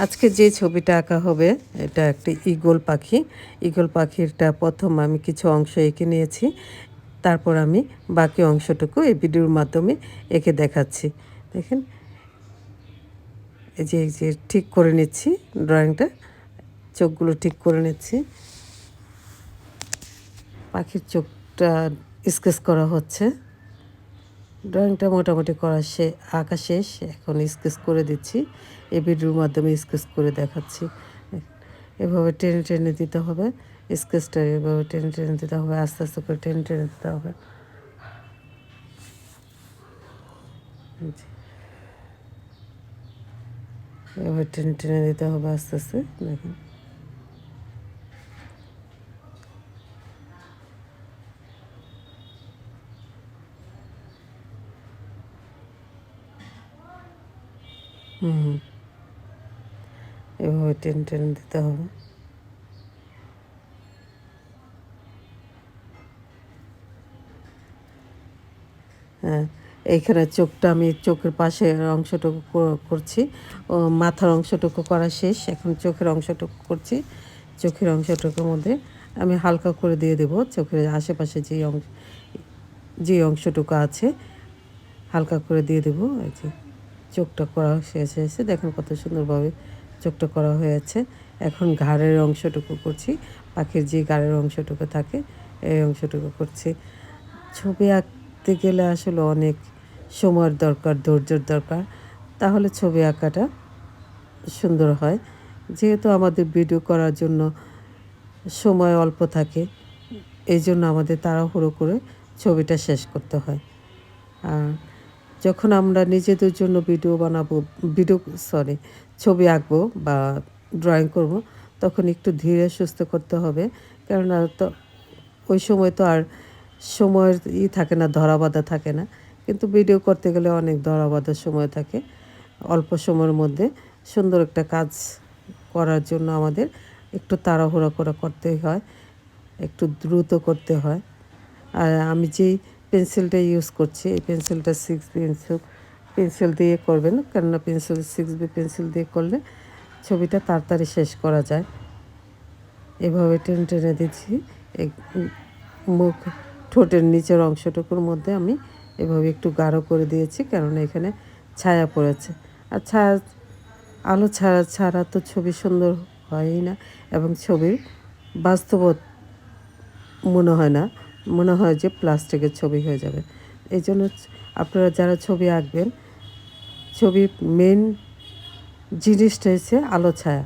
আজকে যে ছবিটা আঁকা হবে এটা একটা ঈগল পাখি। ঈগল পাখিরটা প্রথম আমি কিছু অংশ এঁকে নিয়েছি, তারপর আমি বাকি অংশটুকু এই ভিডিওর মাধ্যমে এঁকে দেখাচ্ছি। দেখেন এই যে ঠিক করে নিচ্ছি ড্রয়িংটা, চোখগুলো ঠিক করে নিচ্ছি। পাখির চোখটা স্কেচ করা হচ্ছে। ড্রয়িংটা মোটামুটি আঁকা শেষ, এখন স্কেচ করে দিচ্ছি। এই ভিডিওর মাধ্যমে স্কেচ করে দেখাচ্ছি। এভাবে টেনে টেনে দিতে হবে, স্কেচটা এভাবে টেনে টেনে দিতে হবে, আস্তে আস্তে করে টেনে টেনে দিতে হবে। এভাবে টেনে টেনে দিতে হবে আস্তে আস্তে। দেখুন এভাবে টেনে টেনে দিতে হবে। হ্যাঁ, এইখানে চোখটা আমি চোখের পাশের অংশটুকু করছি, ও মাথার অংশটুকু করা শেষ, এখন চোখের অংশটুকু করছি। চোখের অংশটুকুর মধ্যে আমি হালকা করে দিয়ে দেবো চোখের আশেপাশে যে অংশটুকু আছে হালকা করে দিয়ে দেবো। এই যে চোখটা করা শেষ হয়েছে, দেখেন কত সুন্দরভাবে চোখটা করা হয়েছে। এখন ঘাড়ের অংশটুকু করছি, পাখির যে ঘাড়ের অংশটুকু থাকে এই অংশটুকু করছি। ছবি আঁকতে গেলে আসলে অনেক সময়ের দরকার, ধৈর্যের দরকার, তাহলে ছবি আঁকাটা সুন্দর হয়। যেহেতু আমাদের ভিডিও করার জন্য সময় অল্প থাকে, এই জন্য আমাদের তাড়াহুড়ো করে ছবিটা শেষ করতে হয়। আর যখন আমরা নিজেদের জন্য ছবি আঁকবো বা ড্রয়িং করব, তখন একটু ধীরে সুস্থে করতে হবে। কেননা তো ওই সময় তো আর সময়ের থাকে না, ধরা বাঁধা থাকে না। কিন্তু ভিডিও করতে গেলে অনেক ধরা বাঁধার সময় থাকে। অল্প সময়ের মধ্যে সুন্দর একটা কাজ করার জন্য আমাদের একটু তাড়াহুড়া করে করতেই হয়, একটু দ্রুত করতে হয়। আর আমি যেই পেন্সিলটা ইউজ করছি, এই পেন্সিলটা 6B পেন্সিল দিয়ে করবেন, কেননা পেন্সিল 6B পেন্সিল দিয়ে করলে ছবিটা তাড়াতাড়ি শেষ করা যায়। এভাবে টেনে টেনে দিচ্ছি। মুখ ঠোঁটের নিচের অংশটুকুর মধ্যে আমি এভাবে একটু গাঢ় করে দিয়েছি, কেননা এখানে ছায়া পড়েছে। আর আলো ছাড়া তো ছবি সুন্দর হয়ই না, এবং ছবির বাস্তব মনে হয় না, মনে হয় যে প্লাস্টিকের ছবি হয়ে যাবে। এই জন্য আপনারা যারা ছবি আঁকবেন, ছবির মেন জিনিসটা হচ্ছে আলো ছায়া।